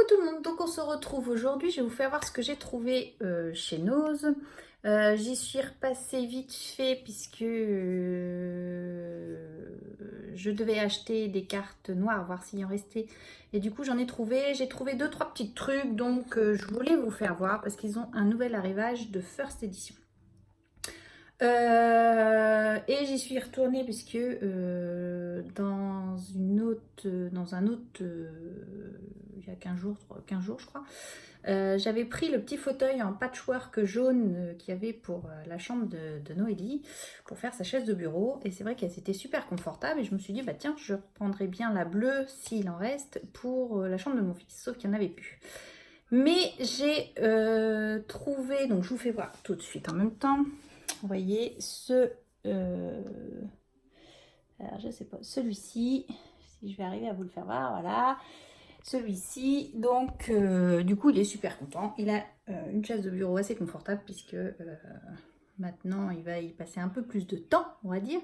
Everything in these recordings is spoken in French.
tout le monde, donc on se retrouve aujourd'hui, je vais vous faire voir ce que j'ai trouvé chez Nose. J'y suis repassée vite fait puisque je devais acheter des cartes noires, voir s'il en restait. Et du coup j'en ai trouvé, j'ai trouvé 2-3 petits trucs, donc je voulais vous faire voir parce qu'ils ont un nouvel arrivage de First Edition. Et j'y suis retournée puisque dans un autre, il y a 15 jours je crois, j'avais pris le petit fauteuil en patchwork jaune qu'il y avait pour la chambre de Noélie pour faire sa chaise de bureau, et c'est vrai qu'elle était super confortable et je me suis dit bah tiens, je reprendrai bien la bleue s'il en reste pour la chambre de mon fils, sauf qu'il n'y en avait plus. Mais j'ai trouvé, donc je vous fais voir tout de suite en même temps. Vous voyez alors je sais pas, celui-ci, si je vais arriver à vous le faire voir, voilà, celui-ci. Donc du coup il est super content, il a une chaise de bureau assez confortable puisque maintenant il va y passer un peu plus de temps, on va dire,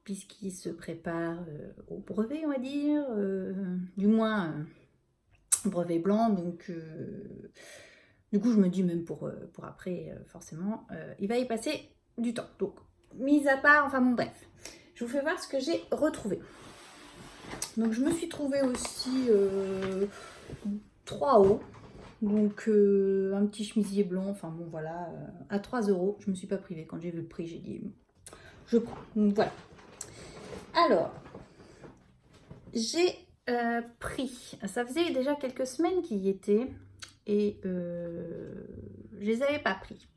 puisqu'il se prépare au brevet, on va dire, du moins brevet blanc, donc du coup je me dis même pour après, forcément il va y passer du temps. Donc mis à part, enfin bon bref, je vous fais voir ce que j'ai retrouvé. Donc je me suis trouvé aussi 3 hauts, donc un petit chemisier blanc, enfin bon voilà, à 3 €. Je me suis pas privée, quand j'ai vu le prix j'ai dit je prends. Donc voilà. Alors j'ai pris, ça faisait déjà quelques semaines qu'il y était et je les avais pas pris.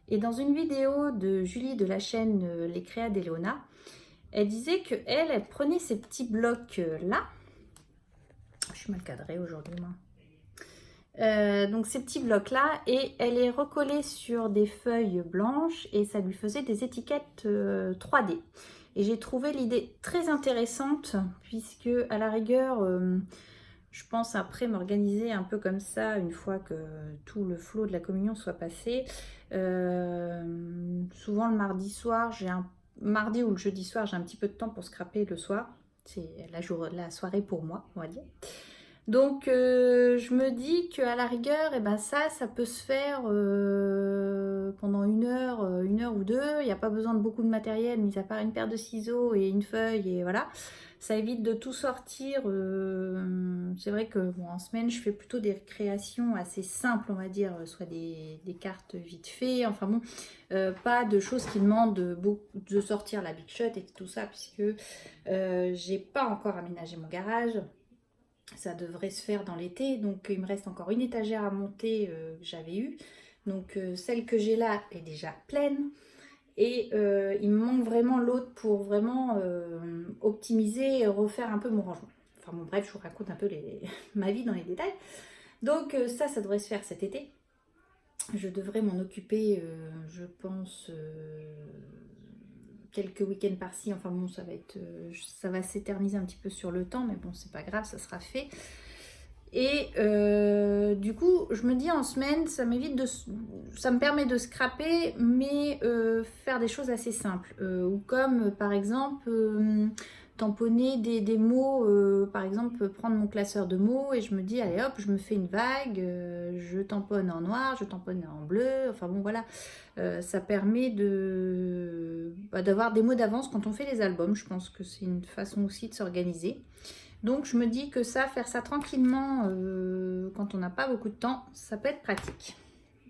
Et dans une vidéo de Julie de la chaîne Les Créas d'Elona, elle disait que elle prenait ces petits blocs là. Je suis mal cadrée aujourd'hui moi. Donc ces petits blocs là, et elle les recollait sur des feuilles blanches et ça lui faisait des étiquettes 3D. Et j'ai trouvé l'idée très intéressante puisque à la rigueur, je pense après m'organiser un peu comme ça une fois que tout le flot de la communion soit passé. Souvent le mardi soir, mardi ou le jeudi soir, j'ai un petit peu de temps pour scraper le soir. C'est la soirée pour moi, on va dire. Donc je me dis qu'à la rigueur, eh ben ça peut se faire pendant une heure ou deux. Il n'y a pas besoin de beaucoup de matériel, mis à part une paire de ciseaux et une feuille, et voilà. Ça évite de tout sortir. C'est vrai que bon, en semaine, je fais plutôt des créations assez simples, on va dire, soit des cartes vite fait, enfin bon, pas de choses qui demandent de sortir la big shot et tout ça, puisque j'ai pas encore aménagé mon garage. Ça devrait se faire dans l'été, donc il me reste encore une étagère à monter que j'avais eue. Donc celle que j'ai là est déjà pleine. Et il me manque vraiment l'autre pour vraiment optimiser et refaire un peu mon rangement. Enfin bon bref, je vous raconte un peu ma vie dans les détails. Donc ça devrait se faire cet été. Je devrais m'en occuper, je pense, quelques week-ends par-ci. Enfin bon, ça va s'éterniser un petit peu sur le temps, mais bon, c'est pas grave, ça sera fait. Et du coup, je me dis en semaine, ça me permet de scraper, mais faire des choses assez simples. Ou comme par exemple tamponner des mots, par exemple prendre mon classeur de mots et je me dis allez hop, je me fais une vague, je tamponne en noir, je tamponne en bleu, enfin bon voilà. Ça permet d'avoir des mots d'avance quand on fait les albums. Je pense que c'est une façon aussi de s'organiser. Donc je me dis que faire ça tranquillement quand on n'a pas beaucoup de temps, ça peut être pratique.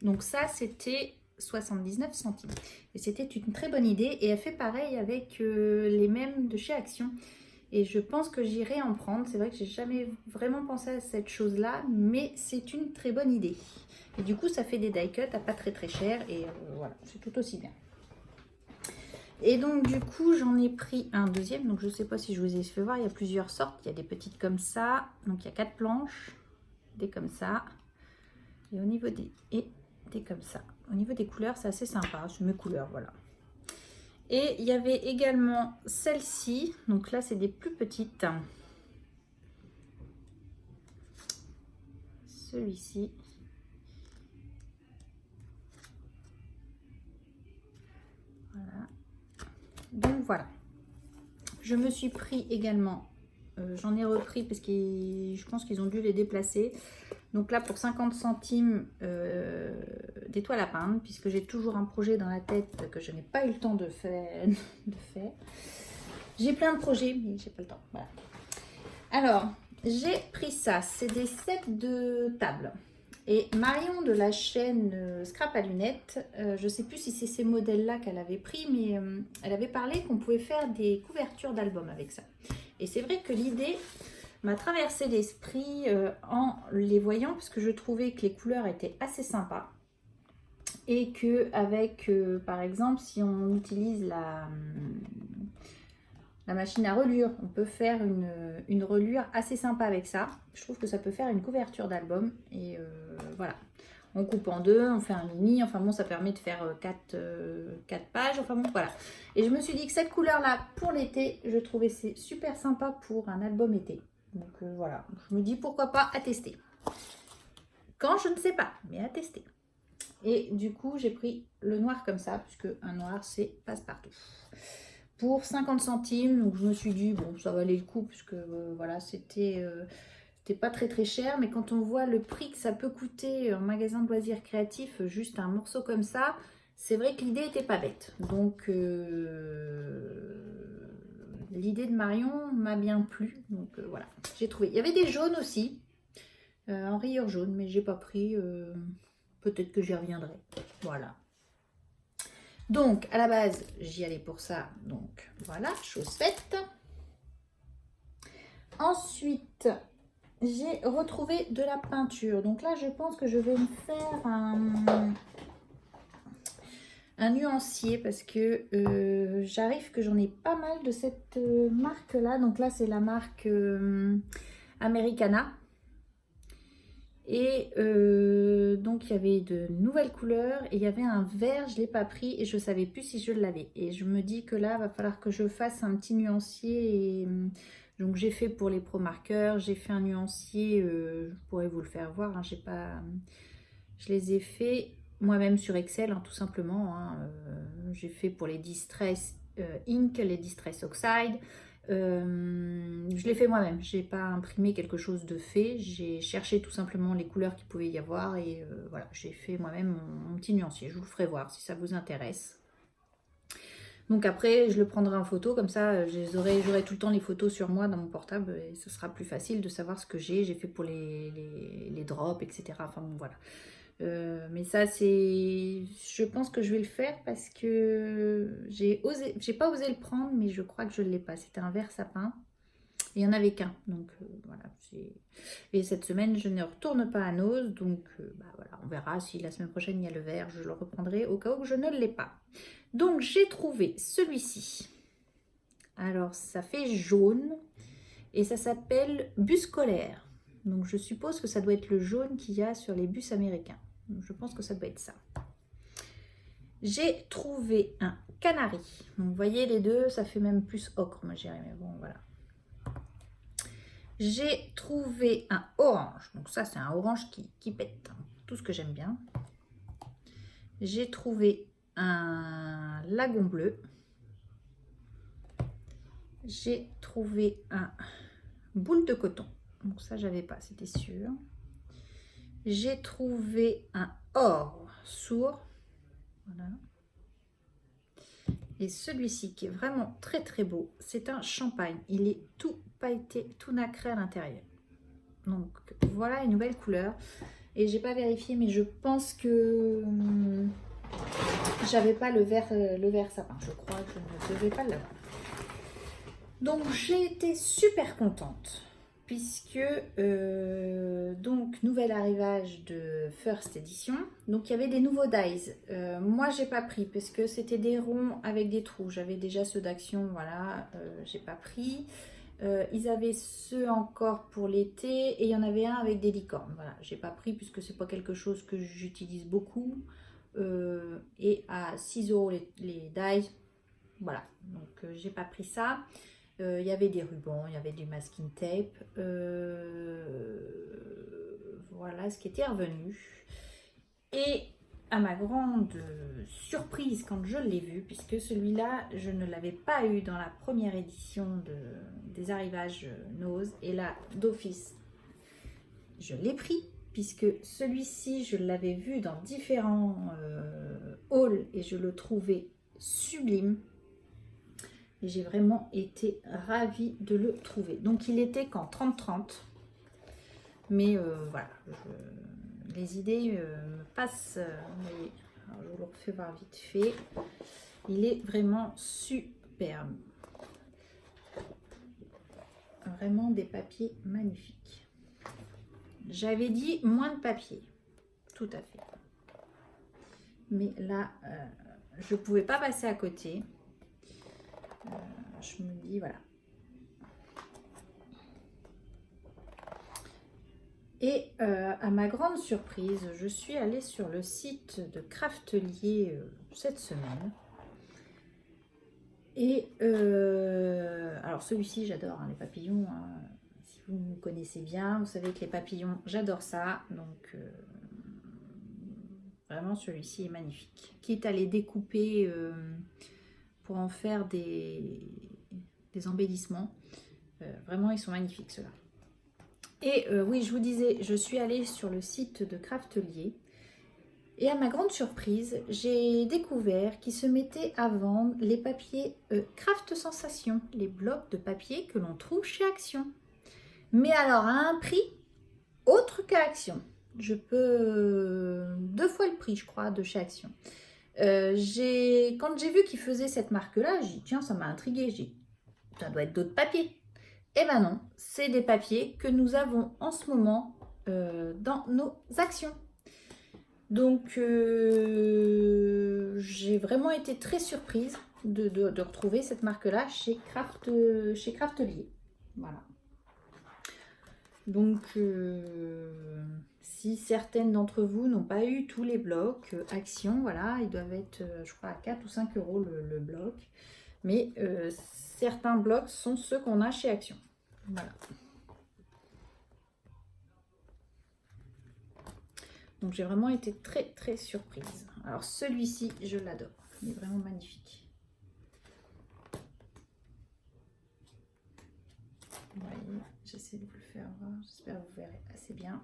Donc ça c'était 79 centimes. Et c'était une très bonne idée. Et elle fait pareil avec les mêmes de chez Action. Et je pense que j'irai en prendre. C'est vrai que j'ai jamais vraiment pensé à cette chose-là, mais c'est une très bonne idée. Et du coup ça fait des die cuts à pas très très cher. Et voilà, c'est tout aussi bien. Et donc du coup j'en ai pris un deuxième, donc je ne sais pas si je vous ai fait voir, il y a plusieurs sortes, il y a des petites comme ça, donc il y a 4 planches, des comme ça, et au niveau des comme ça. Au niveau des couleurs c'est assez sympa, c'est mes couleurs, voilà. Et il y avait également celle-ci, donc là c'est des plus petites, celui-ci. Voilà. Donc voilà, je me suis pris également J'en ai repris parce que je pense qu'ils ont dû les déplacer. Donc là, pour 50 centimes, des toiles à peindre, puisque j'ai toujours un projet dans la tête que je n'ai pas eu le temps de faire. J'ai plein de projets, mais j'ai pas le temps. Voilà. Alors, j'ai pris ça. C'est des sets de table. Et Marion de la chaîne Scrap à lunettes, je ne sais plus si c'est ces modèles-là qu'elle avait pris, mais elle avait parlé qu'on pouvait faire des couvertures d'albums avec ça. Et c'est vrai que l'idée m'a traversé l'esprit en les voyant, parce que je trouvais que les couleurs étaient assez sympas. Et que avec, par exemple, si on utilise la machine à relure, on peut faire une relure assez sympa avec ça. Je trouve que ça peut faire une couverture d'album. Et voilà. On coupe en deux, on fait un mini. Enfin bon, ça permet de faire 4 pages. Enfin bon, voilà. Et je me suis dit que cette couleur-là, pour l'été, je trouvais c'est super sympa pour un album été. Donc voilà. Je me dis pourquoi pas à tester. Quand je ne sais pas, mais à tester. Et du coup, j'ai pris le noir comme ça, puisque un noir, c'est passe-partout. Pour 50 centimes, donc je me suis dit, bon, ça valait le coup, puisque voilà, c'était pas très très cher. Mais quand on voit le prix que ça peut coûter en magasin de loisirs créatifs, juste un morceau comme ça, c'est vrai que l'idée était pas bête. Donc, l'idée de Marion m'a bien plu. Donc, voilà, j'ai trouvé. Il y avait des jaunes aussi, en rayure jaune, mais j'ai pas pris. Peut-être que j'y reviendrai. Voilà. Donc, à la base, j'y allais pour ça. Donc, voilà, chose faite. Ensuite, j'ai retrouvé de la peinture. Donc là, je pense que je vais me faire un nuancier parce que j'arrive que j'en ai pas mal de cette marque-là. Donc là, c'est la marque Americana. Et donc il y avait de nouvelles couleurs et il y avait un vert, je ne l'ai pas pris et je ne savais plus si je l'avais. Et je me dis que là, il va falloir que je fasse un petit nuancier. Et, donc j'ai fait pour les pro marqueurs, j'ai fait un nuancier, je pourrais vous le faire voir, hein, je les ai fait moi-même sur Excel, hein, tout simplement. Hein, j'ai fait pour les Distress Ink, les Distress Oxide. Je l'ai fait moi-même, j'ai pas imprimé quelque chose de fait, j'ai cherché tout simplement les couleurs qu'il pouvait y avoir et voilà, j'ai fait moi-même mon petit nuancier. Je vous le ferai voir si ça vous intéresse. Donc après, je le prendrai en photo, comme ça j'aurai tout le temps les photos sur moi dans mon portable et ce sera plus facile de savoir ce que j'ai fait pour les drops, etc. Enfin bon, voilà. Mais ça, je pense que je vais le faire parce que j'ai pas osé le prendre, mais je crois que je ne l'ai pas. C'était un vert sapin. Et il n'y en avait qu'un. Donc voilà. Et cette semaine, je ne retourne pas à Nose. Donc bah, voilà, on verra si la semaine prochaine il y a le vert. Je le reprendrai au cas où je ne l'ai pas. Donc j'ai trouvé celui-ci. Alors ça fait jaune. Et ça s'appelle bus scolaire. Donc je suppose que ça doit être le jaune qu'il y a sur les bus américains. Donc, je pense que ça doit être ça. J'ai trouvé un canari. Donc vous voyez les deux, ça fait même plus ocre, moi j'irais, mais bon voilà. J'ai trouvé un orange. Donc ça c'est un orange qui pète. Tout ce que j'aime bien. J'ai trouvé un lagon bleu. J'ai trouvé un boule de coton. Donc ça j'avais pas, c'était sûr. J'ai trouvé un or sourd. Voilà. Et celui-ci qui est vraiment très très beau, c'est un champagne. Il est tout pailleté, tout nacré à l'intérieur. Donc voilà une nouvelle couleur. Et j'ai pas vérifié, mais je pense que j'avais pas le vert sapin. Je crois que je ne devais pas l'avoir. Donc j'ai été super contente. Puisque donc nouvel arrivage de First Edition, donc il y avait des nouveaux dies. Moi j'ai pas pris parce que c'était des ronds avec des trous. J'avais déjà ceux d'Action, voilà, j'ai pas pris. Ils avaient ceux encore pour l'été et il y en avait un avec des licornes. Voilà, j'ai pas pris puisque c'est pas quelque chose que j'utilise beaucoup. Et à 6 € les dies, voilà, donc j'ai pas pris ça. Il y avait des rubans, il y avait du masking tape. Voilà ce qui était revenu. Et à ma grande surprise quand je l'ai vu, puisque celui-là, je ne l'avais pas eu dans la première édition des arrivages Nose, et là, d'office, je l'ai pris, puisque celui-ci, je l'avais vu dans différents hauls, et je le trouvais sublime. Et j'ai vraiment été ravie de le trouver. Donc, il était qu'en 30-30. Mais voilà, les idées me passent. Alors, je vous le refais voir vite fait. Il est vraiment superbe. Vraiment des papiers magnifiques. J'avais dit moins de papier. Tout à fait. Mais là, je ne pouvais pas passer à côté. Je me dis, voilà. Et à ma grande surprise, je suis allée sur le site de Craftelier cette semaine. Et alors celui-ci, j'adore hein, les papillons. Hein. Si vous me connaissez bien, vous savez que les papillons, j'adore ça. Donc vraiment, celui-ci est magnifique. Quitte à les découper pour en faire des embellissements. Vraiment, ils sont magnifiques ceux-là. Et oui, je vous disais, je suis allée sur le site de Craftelier et à ma grande surprise, j'ai découvert qu'ils se mettaient à vendre les papiers Craft Sensation, les blocs de papier que l'on trouve chez Action. Mais alors à un prix autre qu'à Action. Je peux 2 fois le prix, je crois, de chez Action. Quand j'ai vu qu'ils faisaient cette marque-là, j'ai dit tiens, ça m'a intriguée. J'ai dit ça doit être d'autres papiers. Eh ben non, c'est des papiers que nous avons en ce moment dans nos actions. Donc, j'ai vraiment été très surprise de retrouver cette marque-là chez Craftelier. Voilà. Donc, si certaines d'entre vous n'ont pas eu tous les blocs actions, voilà, ils doivent être, je crois, à 4 ou 5 euros le bloc. Mais certains blocs sont ceux qu'on a chez Action. Voilà. Donc j'ai vraiment été très très surprise. Alors celui-ci, je l'adore. Il est vraiment magnifique. Vous voyez, j'essaie de vous le faire voir. J'espère que vous verrez assez bien.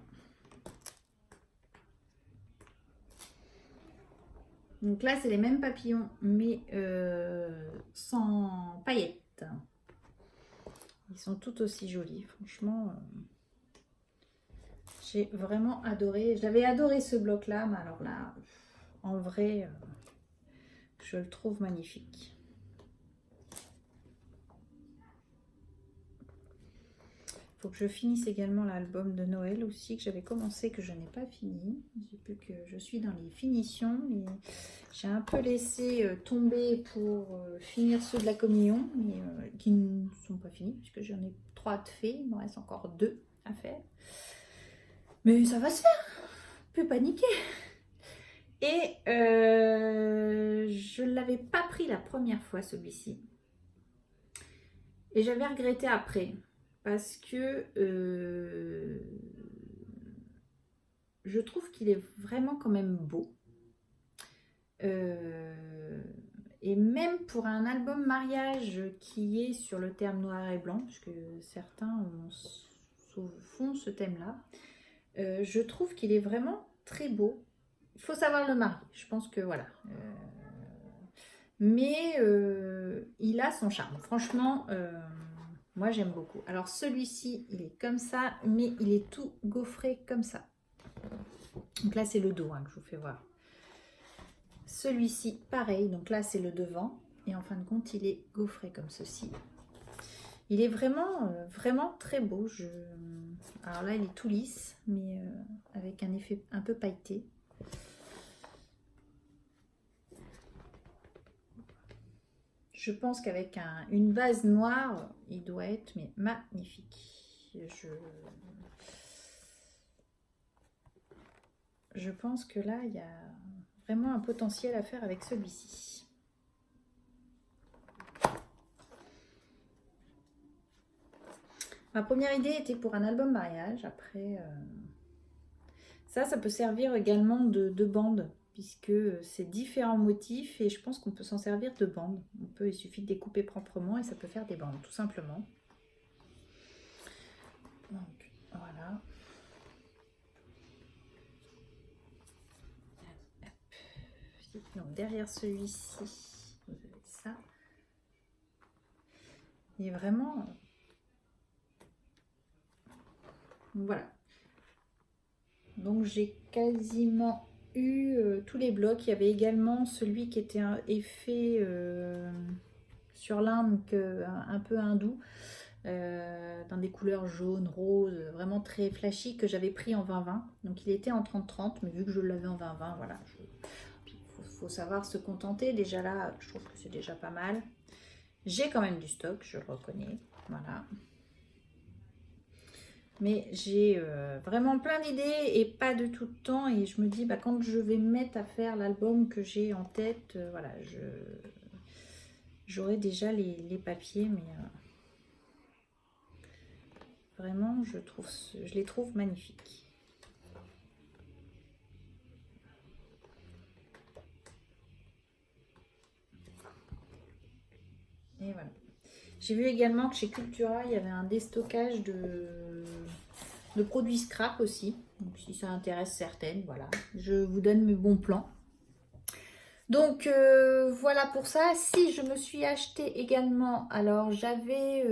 Donc là, c'est les mêmes papillons, mais sans paillettes. Ils sont tout aussi jolis, franchement. J'ai vraiment adoré. J'avais adoré ce bloc-là, mais alors là, en vrai, je le trouve magnifique. Il faut que je finisse également l'album de Noël aussi, que j'avais commencé, que je n'ai pas fini. J'ai plus que je suis dans les finitions, mais j'ai un peu laissé tomber pour finir ceux de la communion, mais qui ne sont pas finis, puisque j'en ai 3 de faits. Il me reste encore 2 à faire. Mais ça va se faire, plus paniquer. Et je ne l'avais pas pris la première fois celui-ci. Et j'avais regretté après. Parce que je trouve qu'il est vraiment quand même beau. Et même pour un album mariage qui est sur le thème noir et blanc, puisque certains font ce thème-là, je trouve qu'il est vraiment très beau. Il faut savoir le marier. Je pense que voilà. Mais il a son charme. Franchement, moi j'aime beaucoup. Alors celui-ci, il est comme ça, mais il est tout gaufré comme ça. Donc là, c'est le dos hein, que je vous fais voir. Celui-ci, pareil. Donc là, c'est le devant. Et en fin de compte, il est gaufré comme ceci. Il est vraiment, vraiment très beau. Alors là, il est tout lisse, mais avec un effet un peu pailleté. Je pense qu'avec une base noire, il doit être mais magnifique. Je pense que là, il y a vraiment un potentiel à faire avec celui-ci. Ma première idée était pour un album mariage. Après, ça peut servir également de bande. puisque c'est différents motifs et je pense qu'on peut s'en servir de bandes. Il suffit de découper proprement et ça peut faire des bandes, tout simplement. Donc, voilà. Donc, derrière celui-ci, vous avez ça. Il est vraiment... Voilà. Donc, j'ai quasiment eu tous les blocs. Il y avait également celui qui était effet sur l'âme un peu hindou. Dans des couleurs jaunes, roses, vraiment très flashy, que j'avais pris en 20-20. Donc il était en 30-30, mais vu que je l'avais en 20-20, voilà. Faut savoir se contenter. Déjà là, je trouve que c'est déjà pas mal. J'ai quand même du stock, je le reconnais. Voilà. Mais j'ai vraiment plein d'idées et pas de tout le temps. Et je me dis, bah, quand je vais me mettre à faire l'album que j'ai en tête, voilà, j'aurai déjà les papiers, mais... Vraiment, je les trouve magnifiques. Et voilà. J'ai vu également que chez Cultura, il y avait un déstockage de produits scrap aussi. Donc, si ça intéresse certaines, voilà. Je vous donne mes bons plans. Donc, voilà pour ça. Si je me suis acheté également, alors j'avais...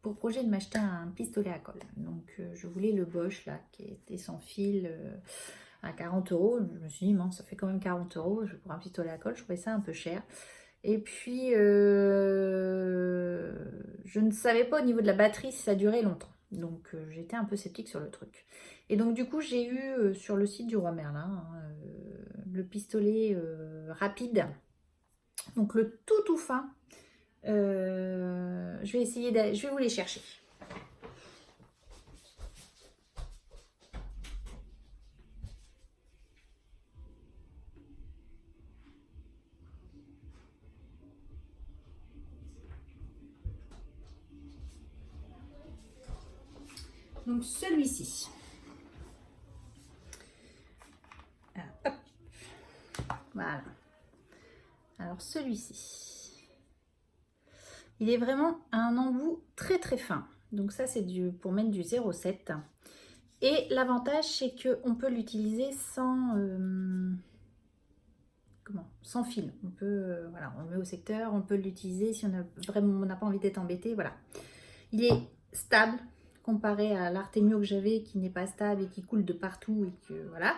pour projet de m'acheter un pistolet à colle. Donc je voulais le Bosch là qui était sans fil à 40 euros. Je me suis dit, non, ça fait quand même 40 euros pour un pistolet à colle. Je trouvais ça un peu cher. Et puis je ne savais pas au niveau de la batterie si ça durait longtemps. Donc j'étais un peu sceptique sur le truc. Et donc du coup j'ai eu sur le site du Roi Merlin le pistolet rapide. Donc le tout fin. Je vais essayer je vais vous les chercher. Donc celui-ci. Voilà. Alors celui-ci. Il est vraiment un embout très fin. Donc ça c'est pour mettre du 0,7. Et l'avantage c'est qu'on peut l'utiliser sans fil. On peut, voilà, on le met au secteur, on peut l'utiliser si on n'a pas envie d'être embêté. Voilà. Il est stable comparé à l'Artemio que j'avais qui n'est pas stable et qui coule de partout et que voilà.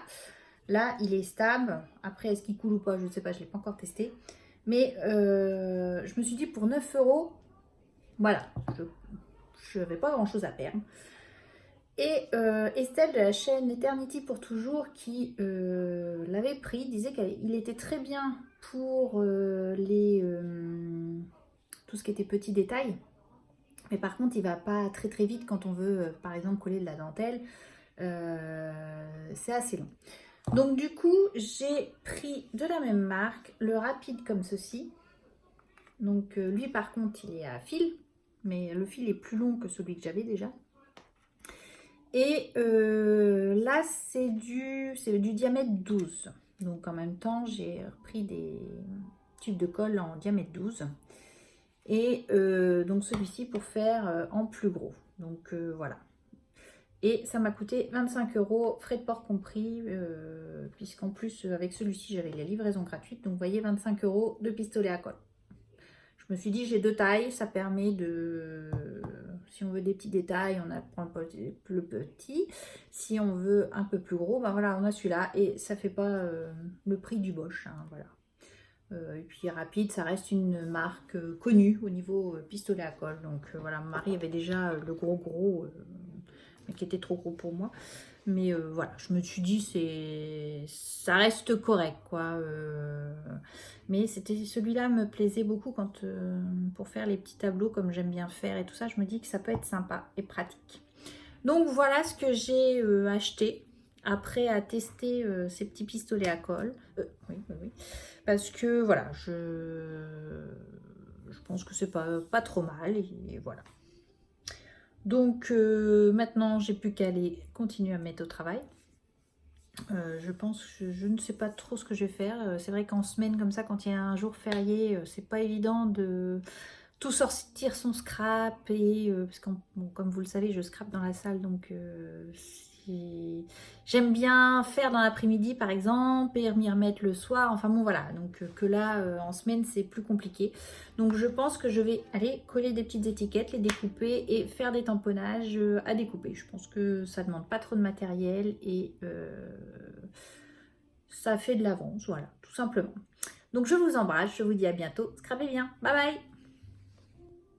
Là, il est stable. Après, est-ce qu'il coule ou pas? Je ne sais pas, je ne l'ai pas encore testé. Mais je me suis dit, pour 9 euros, voilà, je n'avais pas grand-chose à perdre. Et Estelle de la chaîne Eternity pour toujours, qui l'avait pris, disait qu'il était très bien pour tout ce qui était petits détails. Mais par contre, il ne va pas très vite quand on veut, par exemple, coller de la dentelle. C'est assez long. Donc du coup, j'ai pris de la même marque, le rapide comme ceci. Donc lui par contre, il est à fil, mais le fil est plus long que celui que j'avais déjà. Et là, c'est du diamètre 12. Donc en même temps, j'ai repris des tubes de colle en diamètre 12. Et donc celui-ci pour faire en plus gros. Donc voilà. Et ça m'a coûté 25 euros, frais de port compris, puisqu'en plus, avec celui-ci, j'avais la livraison gratuite. Donc, vous voyez, 25 euros de pistolet à colle. Je me suis dit, j'ai deux tailles, ça permet de... Si on veut des petits détails, on prend le petit. Si on veut un peu plus gros, ben voilà, on a celui-là. Et ça fait pas le prix du Bosch, hein, voilà. Et puis rapide, ça reste une marque connue au niveau pistolet à colle. Donc voilà, mon mari avait déjà le gros... mais qui était trop gros pour moi. Mais voilà, je me suis dit, ça reste correct, quoi. Mais celui-là me plaisait beaucoup pour faire les petits tableaux comme j'aime bien faire et tout ça. Je me dis que ça peut être sympa et pratique. Donc voilà ce que j'ai acheté après à tester ces petits pistolets à colle. Oui. Parce que voilà, je pense que c'est pas trop mal et voilà. Donc maintenant, j'ai plus qu'à aller continuer à me mettre au travail. Je pense que je ne sais pas trop ce que je vais faire. C'est vrai qu'en semaine comme ça, quand il y a un jour férié, c'est pas évident de tout sortir son scrap. Et parce que bon, comme vous le savez, je scrape dans la salle, donc j'aime bien faire dans l'après-midi par exemple et m'y remettre le soir. Enfin bon voilà, donc que là en semaine c'est plus compliqué. Donc je pense que je vais aller coller des petites étiquettes, les découper et faire des tamponnages à découper. Je pense que ça demande pas trop de matériel et ça fait de l'avance, voilà, tout simplement. Donc je vous embrasse, je vous dis à bientôt. Scrapez bien, bye bye.